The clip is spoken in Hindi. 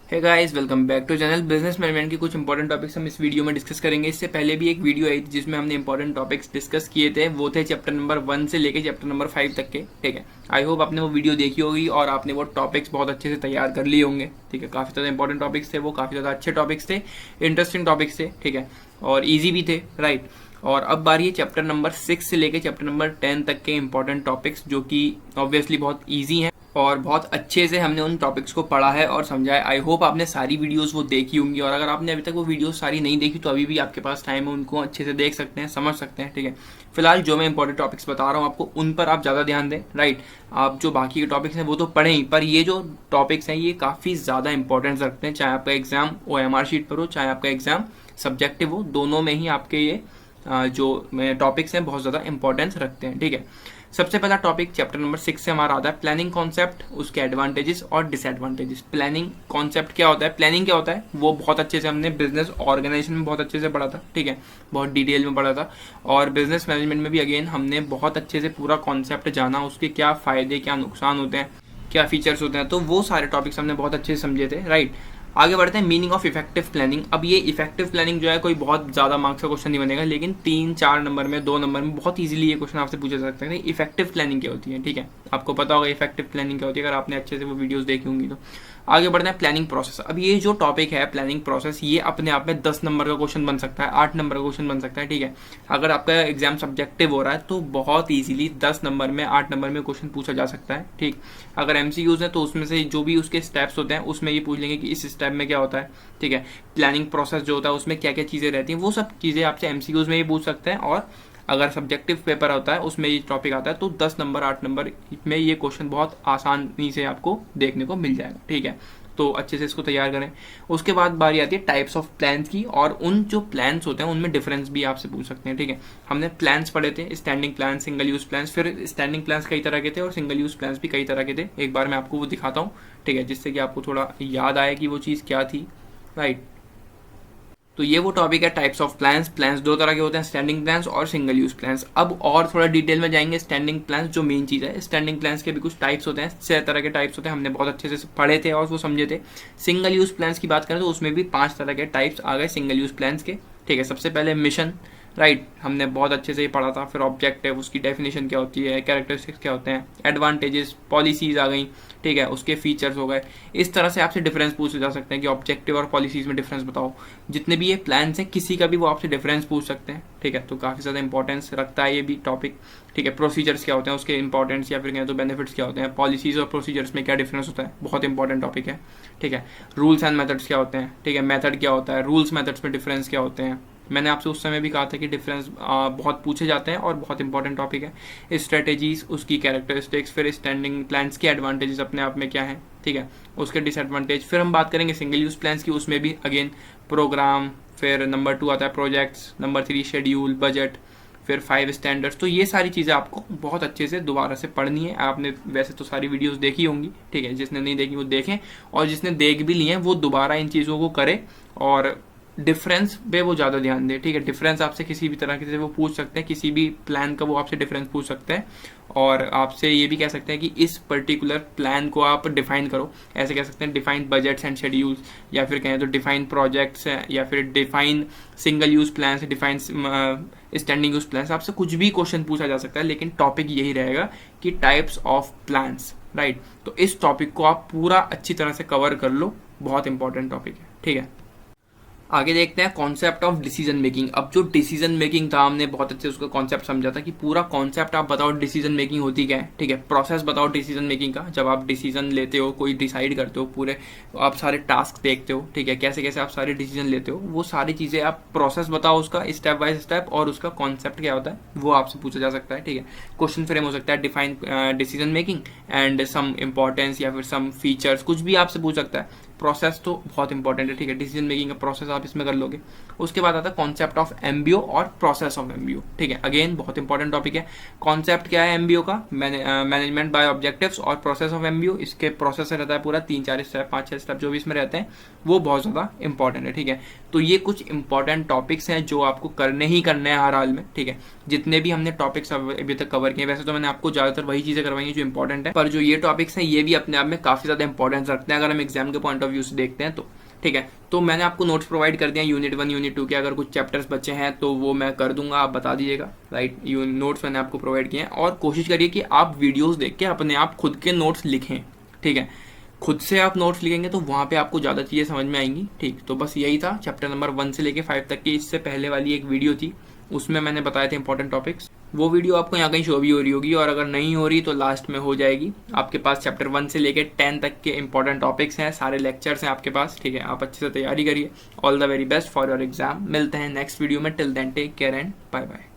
Hey guys, welcome back to channel. Business management के कुछ इंपॉर्टेंट टॉपिक्स हम इस वीडियो में डिस्कस करेंगे। इससे पहले भी एक वीडियो आई थी जिसमें हमने इंपॉर्टेंट टॉपिक्स डिस्कस किए थे। वो थे चैप्टर नंबर 1 से लेके चैप्टर नंबर 5 तक के। ठीक है, आई होप आपने वो वीडियो देखी होगी और आपने वो टॉपिक्स बहुत अच्छे से तैयार कर लिए होंगे। ठीक है, काफी ज्यादा इंपॉर्टेंट टॉपिक्स थे, वो काफी ज्यादा अच्छे टॉपिक्स थे, इंटरेस्टिंग टॉपिक्स थे। ठीक है, और ईजी भी थे, राइट। और अब बारी है चैप्टर नंबर 6 से लेके चैप्टर नंबर 10 तक के इंपॉर्टेंट टॉपिक्स, जो कि ऑब्वियसली बहुत ईजी हैं और बहुत अच्छे से हमने उन टॉपिक्स को पढ़ा है और समझा है। आई होप आपने सारी वीडियोस वो देखी होंगी, और अगर आपने अभी तक वो वीडियोस सारी नहीं देखी तो अभी भी आपके पास टाइम है, उनको अच्छे से देख सकते हैं, समझ सकते हैं। ठीक है, फिलहाल जो मैं इंपॉर्टेंट टॉपिक्स बता रहा हूँ आपको, उन पर आप ज़्यादा ध्यान दें, राइट। आप जो बाकी के टॉपिक्स हैं वो तो पढ़ें ही, पर ये जो टॉपिक्स हैं ये काफ़ी ज़्यादा इंपॉर्टेंस रखते हैं। चाहे आपका एग्जाम OMR शीट पर हो, चाहे आपका एग्जाम सब्जेक्टिव हो, दोनों में ही आपके ये जो टॉपिक्स हैं बहुत ज़्यादा इंपॉर्टेंस रखते हैं। ठीक है, सबसे पहला टॉपिक चैप्टर नंबर 6 से हमारा आता है प्लानिंग कॉन्सेप्ट, उसके एडवांटेजेस और डिसएडवांटेजेस। प्लानिंग कॉन्सेप्ट क्या होता है, प्लानिंग क्या होता है, वो बहुत अच्छे से हमने बिजनेस ऑर्गेनाइजेशन में बहुत अच्छे से पढ़ा था। ठीक है, बहुत डिटेल में पढ़ा था, और बिजनेस मैनेजमेंट में भी अगेन हमने बहुत अच्छे से पूरा कॉन्सेप्ट जाना, उसके क्या फायदे क्या नुकसान होते हैं, क्या फीचर्स होते हैं, तो वो सारे टॉपिक्स हमने बहुत अच्छे से समझे थे, राइट। आगे बढ़ते हैं, मीनिंग ऑफ इफेक्टिव प्लानिंग। अब ये इफेक्टिव प्लानिंग जो है कोई बहुत ज्यादा मार्क्स का क्वेश्चन नहीं बनेगा, लेकिन 3-4 नंबर में, 2 नंबर में बहुत इजीली ये क्वेश्चन आपसे पूछा जा सकता है। इफेक्टिव प्लानिंग क्या होती है, ठीक है, आपको पता होगा इफेक्टिव प्लानिंग क्या होती है अगर आपने अच्छे से वो वीडियोस देखी होंगी तो। आगे बढ़ते हैं, प्लानिंग प्रोसेस। अब ये जो टॉपिक है प्लानिंग प्रोसेस, ये अपने आप में 10 नंबर का क्वेश्चन बन सकता है, 8 नंबर का क्वेश्चन बन सकता है। ठीक है, अगर आपका एग्जाम सब्जेक्टिव हो रहा है तो बहुत ईजिली 10 नंबर में, 8 नंबर में क्वेश्चन पूछा जा सकता है। ठीक, अगर MCQs है तो उसमें से जो भी उसके स्टेप्स होते हैं उसमें ये पूछ लेंगे कि इस स्टेप में क्या होता है। ठीक है, प्लानिंग प्रोसेस जो होता है उसमें क्या क्या चीजें रहती हैं, वो सब चीजें आपसे MCQs में ही पूछ सकते हैं। और अगर सब्जेक्टिव पेपर होता है उसमें ये टॉपिक आता है तो 10 नंबर 8 नंबर में ये क्वेश्चन बहुत आसानी से आपको देखने को मिल जाएगा। ठीक है, तो अच्छे से इसको तैयार करें। उसके बाद बारी आती है टाइप्स ऑफ प्लान्स की, और उन जो प्लान्स होते हैं उनमें डिफरेंस भी आपसे पूछ सकते हैं। ठीक है, हमने प्लान्स पढ़े थे, standing plan, single use plans, फिर स्टैंडिंग प्लान्स कई तरह के थे और सिंगल यूज प्लान्स भी कई तरह के थे। एक बार मैं आपको वो दिखाता हूँ, ठीक है, जिससे कि आपको थोड़ा याद आए कि वो चीज़ क्या थी, राइट। तो ये वो टॉपिक है टाइप्स ऑफ प्लान्स। प्लान्स 2 तरह के होते हैं, स्टैंडिंग प्लान्स और सिंगल यूज प्लान्स। अब और थोड़ा डिटेल में जाएंगे, स्टैंडिंग प्लान्स जो मेन चीज़ है। स्टैंडिंग प्लान्स के भी कुछ टाइप्स होते हैं, 6 तरह के टाइप्स होते हैं, हमने बहुत अच्छे से पढ़े थे और वो समझे थे। सिंगल यूज प्लान्स की बात करें तो उसमें भी 5 तरह के टाइप्स आ गए सिंगल यूज प्लान्स के। ठीक है, सबसे पहले मिशन, राइट, हमने बहुत अच्छे से ये पढ़ा था। फिर ऑब्जेक्टिव, उसकी डेफिनेशन क्या होती है, कैरेक्टरिस्टिक्स क्या होते हैं, एडवांटेजेस, पॉलिसीज आ गई, ठीक है, उसके फीचर्स हो गए। इस तरह से आपसे डिफरेंस पूछे जा सकते हैं कि ऑब्जेक्टिव और पॉलिसीज में डिफरेंस बताओ। जितने भी ये प्लान्स हैं किसी का भी वो आपसे डिफरेंस पूछ सकते हैं। ठीक है, तो काफ़ी ज़्यादा इंपॉर्टेंस रखता है ये भी टॉपिक। ठीक है, प्रोसीजर्स क्या होते हैं, उसके इंपॉर्टेंस या फिर कहें तो बेनिफिट्स क्या होते हैं, पॉलिसीज और प्रोसीजर्स में क्या डिफरेंस होता है, बहुत इंपॉर्टेंट टॉपिक है। ठीक है, रूल्स एंड मेथड्स क्या होते हैं, ठीक है, मेथड क्या होता है, रूल्स मेथड्स में डिफरेंस क्या होते हैं। मैंने आपसे उस समय भी कहा था कि डिफरेंस बहुत पूछे जाते हैं और बहुत इंपॉर्टेंट टॉपिक है। स्ट्रेटेजीज, उसकी कैरेक्टरिस्टिक्स, फिर स्टैंडिंग प्लान्स के एडवांटेजेस अपने आप में क्या है, ठीक है, उसके डिसएडवांटेज। फिर हम बात करेंगे सिंगल यूज प्लान्स की, उसमें भी अगेन प्रोग्राम, फिर नंबर 2 आता है प्रोजेक्ट्स, नंबर 3 शेड्यूल, बजट, फिर 5 स्टैंडर्ड्स। तो ये सारी चीज़ें आपको बहुत अच्छे से दोबारा से पढ़नी है। आपने वैसे तो सारी वीडियोस देखी होंगी, ठीक है, जिसने नहीं देखी वो देखें, और जिसने देख भी लिए हैं वो दोबारा इन चीज़ों को करे और डिफरेंस पे वो ज़्यादा ध्यान दे। ठीक है, डिफरेंस आपसे किसी भी तरह से वो पूछ सकते हैं, किसी भी प्लान का वो आपसे डिफरेंस पूछ सकते हैं, और आपसे ये भी कह सकते हैं कि इस पर्टिकुलर प्लान को आप डिफाइन करो। ऐसे कह सकते हैं डिफाइन बजट्स एंड शेड्यूल्स, या फिर कहें तो डिफाइन प्रोजेक्ट्स, या फिर define single use plan, define standing use plan. आपसे कुछ भी क्वेश्चन पूछा जा सकता है, लेकिन टॉपिक यही रहेगा कि टाइप्स ऑफ प्लान्स, राइट। तो इस टॉपिक को आप पूरा अच्छी तरह से कवर कर लो, बहुत इंपॉर्टेंट टॉपिक है। ठीक है, आगे देखते हैं कॉन्सेप्ट ऑफ डिसीजन मेकिंग। अब जो डिसीजन मेकिंग था हमने बहुत अच्छे से उसका कॉन्सेप्ट समझा था कि पूरा कॉन्सेप्ट आप बताओ डिसीजन मेकिंग होती क्या है। ठीक है, प्रोसेस बताओ डिसीजन मेकिंग का, जब आप डिसीजन लेते हो, कोई डिसाइड करते हो, पूरे आप सारे टास्क देखते हो, ठीक है, कैसे कैसे आप सारे डिसीजन लेते हो, वो सारी चीज़ें आप प्रोसेस बताओ उसका स्टेप बाय स्टेप, और उसका कॉन्सेप्ट क्या होता है वो आपसे पूछा जा सकता है। ठीक है, क्वेश्चन फ्रेम हो सकता है define decision making and some importance या फिर सम फीचर्स, कुछ भी आपसे पूछ सकता है। प्रोसेस तो बहुत इंपॉर्टेंट है। ठीक है, डिसीजन मेकिंग का प्रोसेस आप इसमें कर लोगे। उसके बाद आता है कॉन्सेप्ट ऑफ एमबीओ और प्रोसेस ऑफ एमबीओ। ठीक है, अगेन बहुत इंपॉर्टेंट टॉपिक है। कॉन्सेप्ट क्या है एमबीओ का, मैनेजमेंट बाय ऑब्जेक्टिव्स, और प्रोसेस ऑफ एमबीओ, इसके प्रोसेस रहता है पूरा 3-4 स्टेप, 5-6 स्टेप जो भी इसमें रहते हैं वो बहुत ज़्यादा इंपॉर्टेंट है। ठीक है, तो ये कुछ इंपॉर्टेंट टॉपिक्स हैं जो आपको करने ही करने हैं हर हाल में। ठीक है, जितने भी हमने टॉपिक्स अभी तक कवर किए, वैसे तो मैंने आपको ज़्यादातर वही चीज़ें करवाई हैं जो इंपॉर्टेंट है, पर जो ये टॉपिक्स हैं ये भी अपने आप में काफ़ी ज़्यादा इंपॉर्टेंस रखते हैं। अगर हम एग्जाम के पॉइंट ऑफ ऑफ व्यू से देखते हैं तो, ठीक है। तो मैंने आपको नोट्स प्रोवाइड कर दिया यूनिट 1 यूनिट 2 के, अगर कुछ चैप्टर्स बचे हैं तो वो मैं कर दूंगा, आप बता दीजिएगा, राइट। नोट्स मैंने आपको प्रोवाइड किए हैं, और कोशिश करिए कि आप वीडियोस देख के अपने आप खुद के नोट्स लिखें, ठीक है। खुद से आप नोट्स लिखेंगे तो वहाँ पे आपको ज़्यादा चीज़ें समझ में आएंगी, ठीक। तो बस यही था चैप्टर नंबर 1 से लेके 5 तक की। इससे पहले वाली एक वीडियो थी, उसमें मैंने बताए थे इंपॉर्टेंट टॉपिक्स, वो वीडियो आपको यहाँ कहीं शो भी हो रही होगी, और अगर नहीं हो रही तो लास्ट में हो जाएगी। आपके पास चैप्टर 1 से लेके 10 तक के इंपॉर्टेंट टॉपिक्स हैं, सारे लेक्चर्स हैं आपके पास, ठीक है। आप अच्छे से तैयारी करिए। All the very best for your exam. मिलते हैं नेक्स्ट वीडियो में। Till then take care and bye bye.